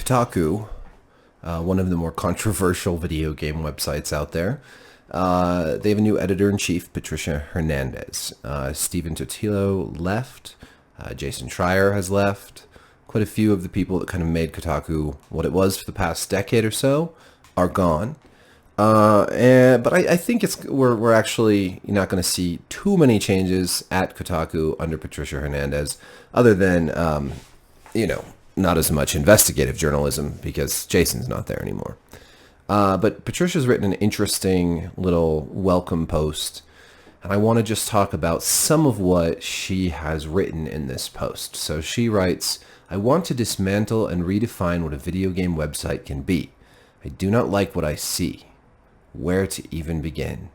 Kotaku, one of the more controversial video game websites out there. They have a new editor-in-chief, Patricia Hernandez. Stephen Totilo left. Jason Schreier has left. Quite a few of the people that kind of made Kotaku what it was for the past decade or so are gone. But I think we're actually not going to see too many changes at Kotaku under Patricia Hernandez, other than not as much investigative journalism because Jason's not there anymore. But Patricia's written an interesting little welcome post, and I want to just talk about some of what she has written in this post. So she writes, "I want to dismantle and redefine what a video game website can be. I do not like what I see. Where to even begin?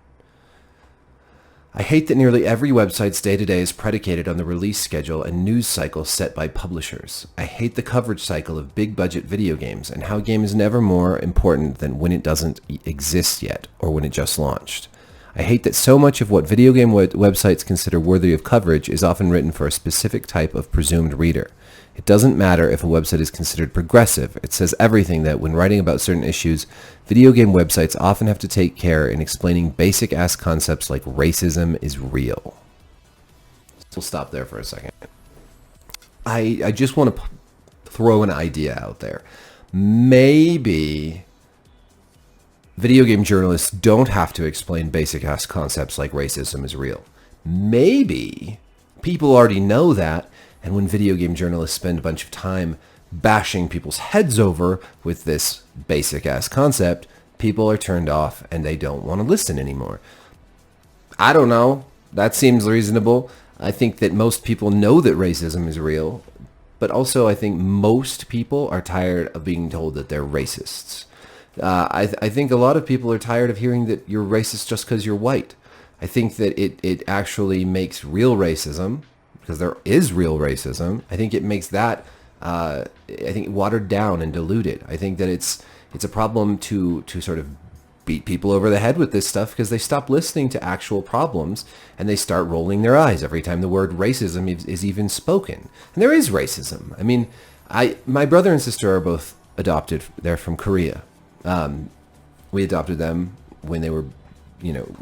I hate that nearly every website's day-to-day is predicated on the release schedule and news cycle set by publishers. I hate the coverage cycle of big-budget video games and how a game is never more important than when it doesn't exist yet or when it just launched. I hate that so much of what video game websites consider worthy of coverage is often written for a specific type of presumed reader. It doesn't matter if a website is considered progressive. It says everything that when writing about certain issues, video game websites often have to take care in explaining basic-ass concepts like racism is real." So we'll stop there for a second. I just want to throw an idea out there. Maybe video game journalists don't have to explain basic-ass concepts like racism is real. Maybe people already know that, and when video game journalists spend a bunch of time bashing people's heads over with this basic-ass concept, people are turned off and they don't want to listen anymore. I don't know. That seems reasonable. I think that most people know that racism is real, but also I think most people are tired of being told that they're racists. I think a lot of people are tired of hearing that you're racist just because you're white. I think that it actually makes real racism, because there is real racism, I think it makes that, I think, watered down and diluted. I think that it's a problem to sort of beat people over the head with this stuff because they stop listening to actual problems and they start rolling their eyes every time the word racism is even spoken. And there is racism. I mean, my brother and sister are both adopted. They're from Korea. We adopted them when they were,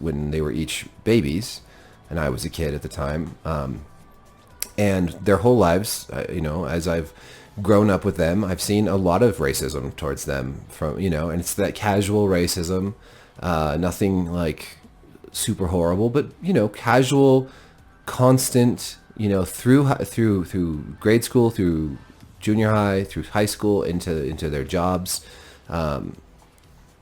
when they were each babies, and I was a kid at the time. And their whole lives, as I've grown up with them, I've seen a lot of racism towards them and it's that casual racism, nothing like super horrible, but, casual, constant, through grade school, through junior high, through high school, into their jobs.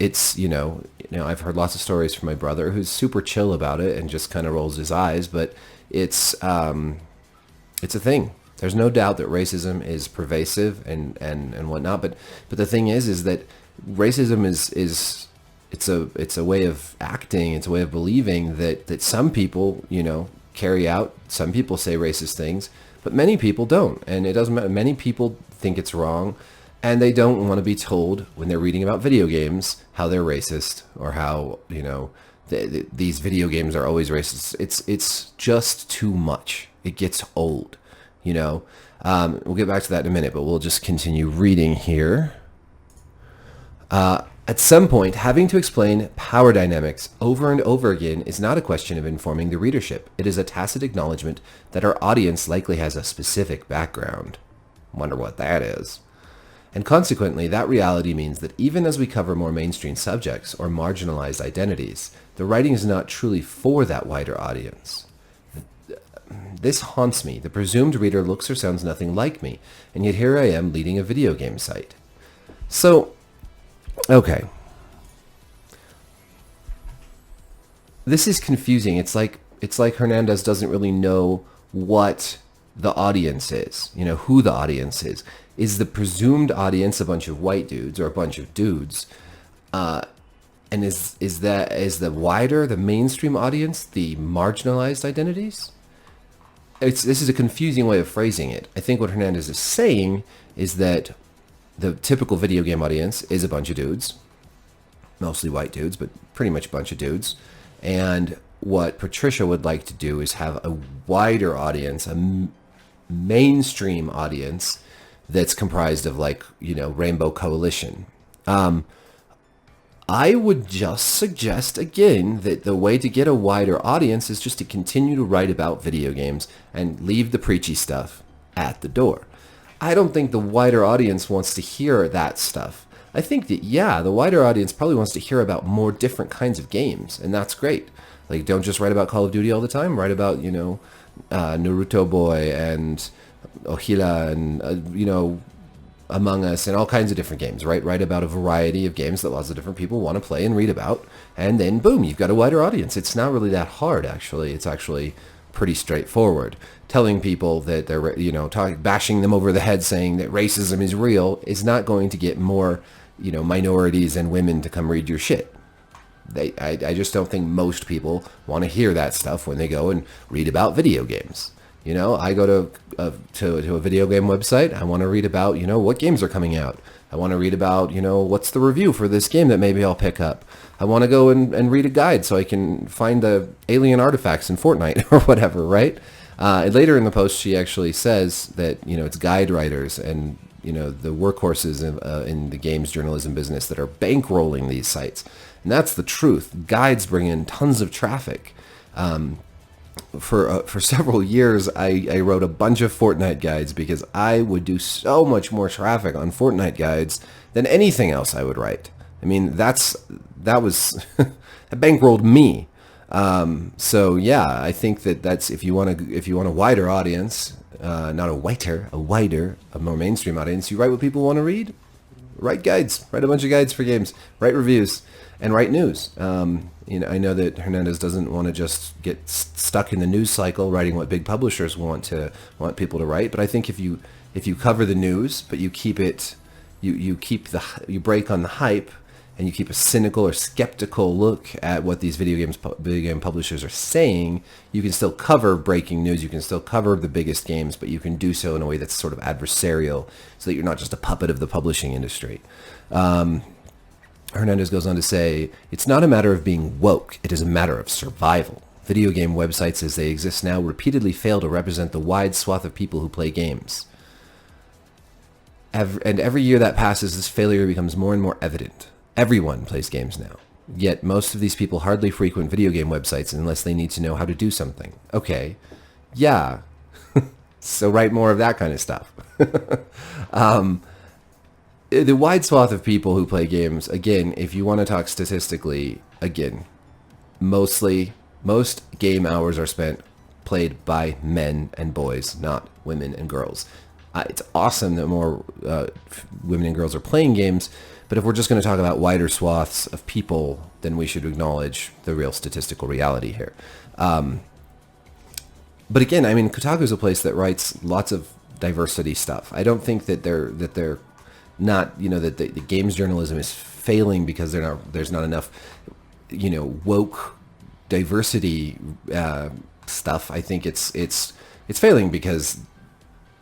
It's, I've heard lots of stories from my brother who's super chill about it and just kind of rolls his eyes, but it's a thing. There's no doubt that racism is pervasive and whatnot, but the thing is that racism is it's a way of acting, it's a way of believing that some people, carry out. Some people say racist things, but many people don't, and it doesn't matter. Many people think it's wrong, and they don't want to be told when they're reading about video games how they're racist or how these video games are always racist. It's just too much. It gets old, We'll get back to that in a minute, but we'll just continue reading here. At some point, having to explain power dynamics over and over again is not a question of informing the readership. It is a tacit acknowledgement that our audience likely has a specific background. Wonder what that is. And consequently, that reality means that even as we cover more mainstream subjects or marginalized identities, the writing is not truly for that wider audience. This haunts me. The presumed reader looks or sounds nothing like me, and yet here I am leading a video game site. So, okay. This is confusing. It's like Hernandez doesn't really know what the audience is, who the audience is. Is the presumed audience a bunch of white dudes or a bunch of dudes? And is the wider, the mainstream audience, the marginalized identities? This is a confusing way of phrasing it. I think what Hernandez is saying is that the typical video game audience is a bunch of dudes, mostly white dudes, but pretty much a bunch of dudes. And what Patricia would like to do is have a wider audience, a mainstream audience that's comprised of like, Rainbow Coalition. I would just suggest again that the way to get a wider audience is just to continue to write about video games and leave the preachy stuff at the door. I don't think the wider audience wants to hear that stuff. I think that, the wider audience probably wants to hear about more different kinds of games, and that's great. Like, don't just write about Call of Duty all the time. Write about, Naruto Boy and Ohila and, Among Us and all kinds of different games, right? Write about a variety of games that lots of different people want to play and read about, and then boom, you've got a wider audience. It's not really that hard, actually. It's actually pretty straightforward. Telling people that they're, bashing them over the head saying that racism is real is not going to get more, minorities and women to come read your shit. I just don't think most people want to hear that stuff when they go and read about video games. I go to a video game website. I want to read about, what games are coming out. I want to read about, what's the review for this game that maybe I'll pick up. I want to go and read a guide so I can find the alien artifacts in Fortnite or whatever, right? And later in the post, she actually says that, it's guide writers and, the workhorses in the games journalism business that are bankrolling these sites. And that's the truth. Guides bring in tons of traffic. For several years, I wrote a bunch of Fortnite guides because I would do so much more traffic on Fortnite guides than anything else I would write. I mean, that was that bankrolled me. So yeah, I think that's if you want a wider audience, not a wider, a more mainstream audience, you write what people want to read. Write guides. Write a bunch of guides for games. Write reviews. And write news. I know that Hernandez doesn't want to just get stuck in the news cycle writing what big publishers want people to write. But I think if you cover the news, but you keep it, you break on the hype, and you keep a cynical or skeptical look at what these video game publishers are saying, you can still cover breaking news. You can still cover the biggest games, but you can do so in a way that's sort of adversarial, so that you're not just a puppet of the publishing industry. Hernandez goes on to say, it's not a matter of being woke, it is a matter of survival. Video game websites as they exist now repeatedly fail to represent the wide swath of people who play games. Every year that passes, this failure becomes more and more evident. Everyone plays games now. Yet most of these people hardly frequent video game websites unless they need to know how to do something. Okay, yeah. So write more of that kind of stuff. The wide swath of people who play games, again, if you want to talk statistically, again, most game hours are played by men and boys, not women and girls. It's awesome that more women and girls are playing games, but if we're just going to talk about wider swaths of people, then we should acknowledge the real statistical reality here. But again, I mean, Kotaku is a place that writes lots of diversity stuff. I don't think that they're not, that the games journalism is failing because there's not enough, woke diversity stuff. I think it's failing because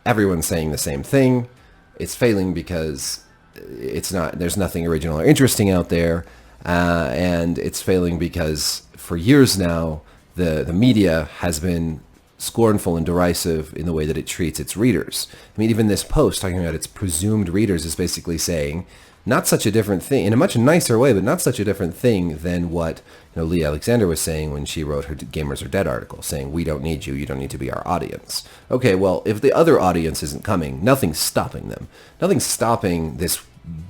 everyone's saying the same thing. It's failing because there's nothing original or interesting out there, and it's failing because for years now the media has been scornful and derisive in the way that it treats its readers. I mean, even this post talking about its presumed readers is basically saying not such a different thing, in a much nicer way, but not such a different thing than what Lee Alexander was saying when she wrote her Gamers Are Dead article, saying, we don't need you, you don't need to be our audience. Okay, well, if the other audience isn't coming, nothing's stopping them. Nothing's stopping this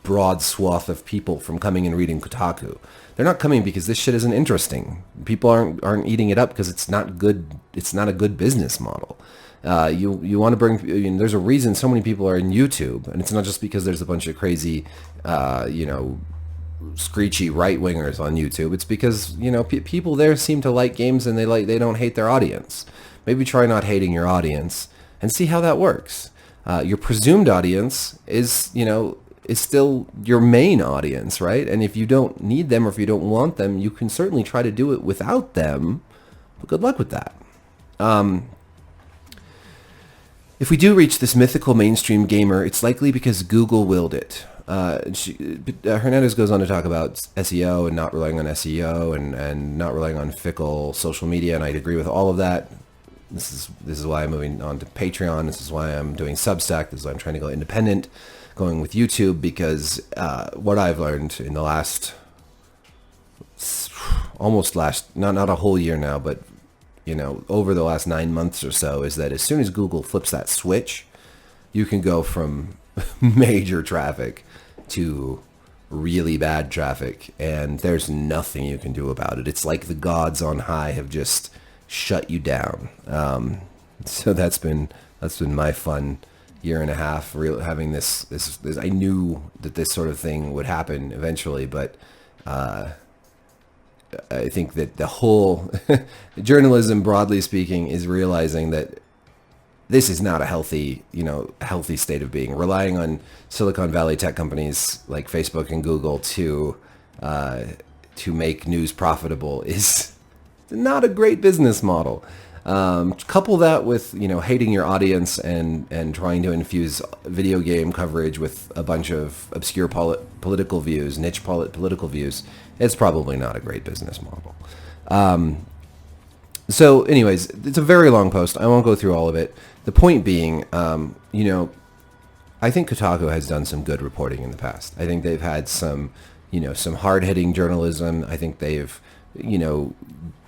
broad swath of people from coming and reading Kotaku. They're not coming because this shit isn't interesting. People aren't eating it up because it's not good. It's not a good business model. You want to bring. There's a reason so many people are in YouTube, and it's not just because there's a bunch of crazy, screechy right wingers on YouTube. It's because people there seem to like games and they don't hate their audience. Maybe try not hating your audience and see how that works. Your presumed audience is still your main audience, right? And if you don't need them or if you don't want them, you can certainly try to do it without them. But good luck with that. If we do reach this mythical mainstream gamer, it's likely because Google willed it. Hernandez goes on to talk about SEO and not relying on SEO and not relying on fickle social media, and I'd agree with all of that. this is why I'm moving on to Patreon. This is why I'm doing Substack. This is why I'm trying to go independent, going with YouTube, because what I've learned in the last not a whole year now, but over the last 9 months or so, is that as soon as Google flips that switch, you can go from major traffic to really bad traffic, and there's nothing you can do about it. It's like the gods on high have just shut you down. So that's been my fun year and a half, having this. I knew that this sort of thing would happen eventually, but I think that the whole journalism, broadly speaking, is realizing that this is not a healthy state of being. Relying on Silicon Valley tech companies like Facebook and Google to make news profitable is not a great business model. Couple that with hating your audience and trying to infuse video game coverage with a bunch of obscure political views, niche political views. It's probably not a great business model. So anyways, it's a very long post. I won't go through all of it. The point being, I think Kotaku has done some good reporting in the past. I think they've had some hard-hitting journalism. I think they've,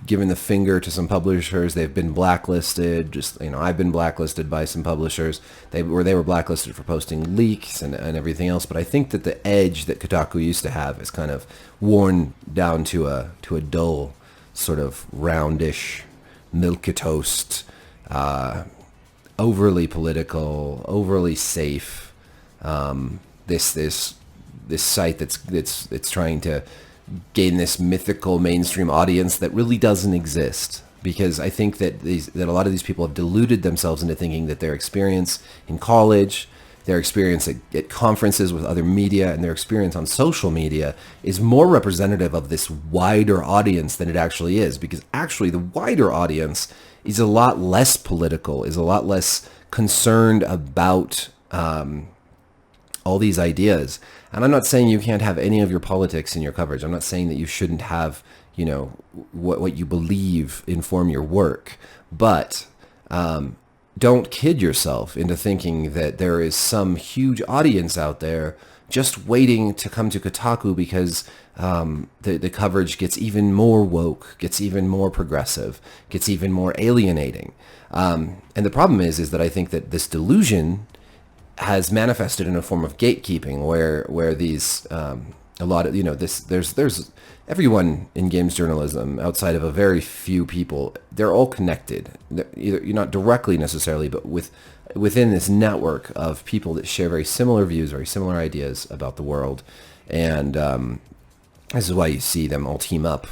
given the finger to some publishers. They've been blacklisted. I've been blacklisted by some publishers. They were blacklisted for posting leaks and everything else. But I think that the edge that Kotaku used to have is kind of worn down to a dull, sort of roundish, milquetoast, overly political, overly safe. This site that's trying to gain this mythical mainstream audience that really doesn't exist, because I think that a lot of these people have deluded themselves into thinking that their experience in college, their experience at conferences with other media, and their experience on social media is more representative of this wider audience than it actually is, because actually the wider audience is a lot less political, is a lot less concerned about all these ideas. And I'm not saying you can't have any of your politics in your coverage. I'm not saying that you shouldn't have, what you believe inform your work. But don't kid yourself into thinking that there is some huge audience out there just waiting to come to Kotaku because the coverage gets even more woke, gets even more progressive, gets even more alienating. And the problem is that I think that this delusion has manifested in a form of gatekeeping, where these a lot of there's everyone in games journalism, outside of a very few people, they're all connected. You're not directly necessarily, but within this network of people that share very similar views, very similar ideas about the world, and this is why you see them all team up.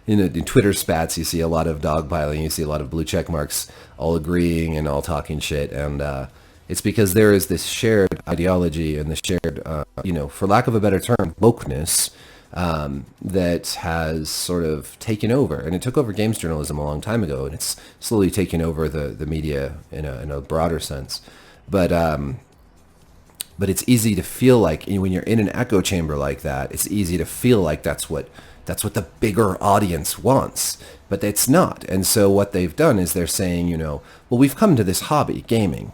In Twitter spats, you see a lot of dogpiling, you see a lot of blue check marks, all agreeing and all talking shit, and it's because there is this shared ideology and the shared, for lack of a better term, wokeness that has sort of taken over. And it took over games journalism a long time ago, and it's slowly taken over the media in a broader sense. But it's easy to feel like when you're in an echo chamber like that, it's easy to feel like that's what the bigger audience wants. But it's not. And so what they've done is they're saying, well, we've come to this hobby, gaming,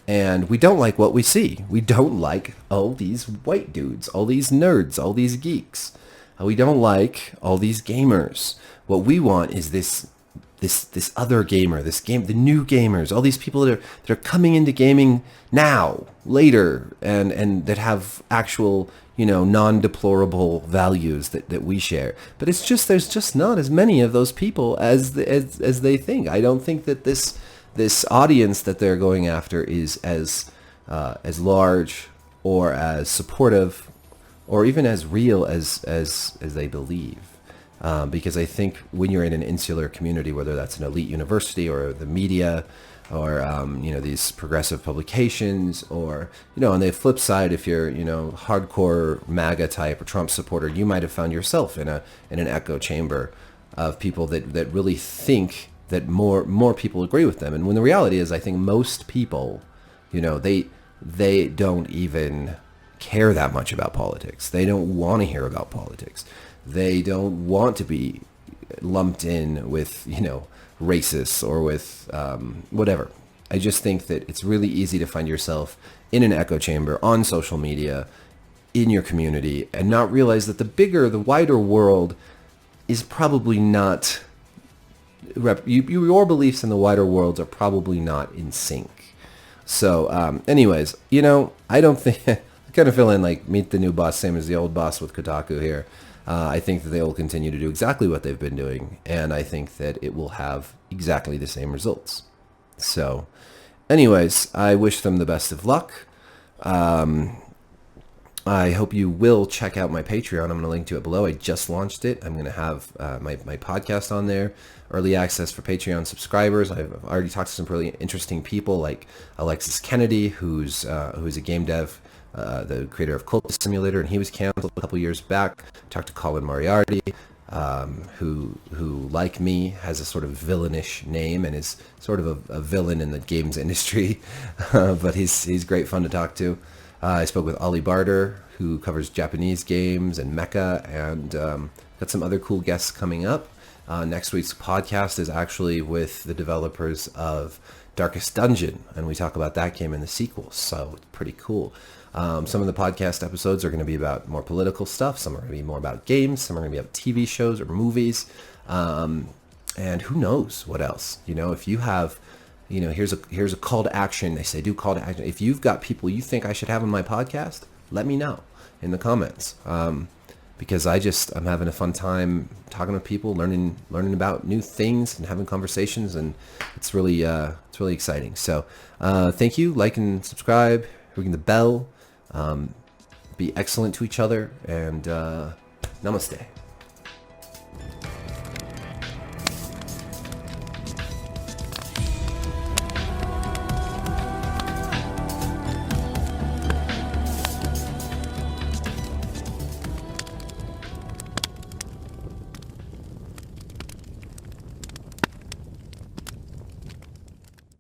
and we don't like what we see. We don't like all these white dudes, all these nerds, all these geeks. We don't like all these gamers. What we want is this other gamer, the new gamers, all these people that are coming into gaming now, later, and that have actual, non-deplorable values that we share. But there's just not as many of those people as they think. I don't think that this audience that they're going after is as large or as supportive or even as real as they believe. Because I think when you're in an insular community, whether that's an elite university or the media or these progressive publications, or on the flip side, if you're hardcore MAGA type or Trump supporter, you might have found yourself in an echo chamber of people that really think that more people agree with them. And when the reality is, I think most people, they don't even care that much about politics. They don't want to hear about politics. They don't want to be lumped in with, racists or with whatever. I just think that it's really easy to find yourself in an echo chamber on social media, in your community, and not realize that the wider world is probably not, your beliefs in the wider world are probably not in sync. So anyways, I don't think, I kind of feel in like meet the new boss, same as the old boss with Kotaku here. I think that they will continue to do exactly what they've been doing, and I think that it will have exactly the same results. So anyways, I wish them the best of luck. I hope you will check out my Patreon. I'm going to link to it below. I just launched it. I'm going to have my podcast on there, early access for Patreon subscribers. I've already talked to some really interesting people like Alexis Kennedy, who's a game dev, the creator of Cult Simulator, and he was canceled a couple years back. Talked to Colin Moriarty, who like me has a sort of villainish name and is sort of a villain in the games industry, but he's great fun to talk to. I spoke with Ollie Barter, who covers Japanese games and mecha, and got some other cool guests coming up. Next week's podcast is actually with the developers of Darkest Dungeon, and we talk about that game and the sequels, so it's pretty cool. Some of the podcast episodes are going to be about more political stuff. Some are going to be more about games. Some are going to be about TV shows or movies. And who knows what else? If you have, here's a call to action. They say do call to action. If you've got people you think I should have on my podcast, let me know in the comments. Because I'm having a fun time talking to people, learning about new things and having conversations, and it's really exciting. So thank you. Like and subscribe, ring the bell. Be excellent to each other, and namaste.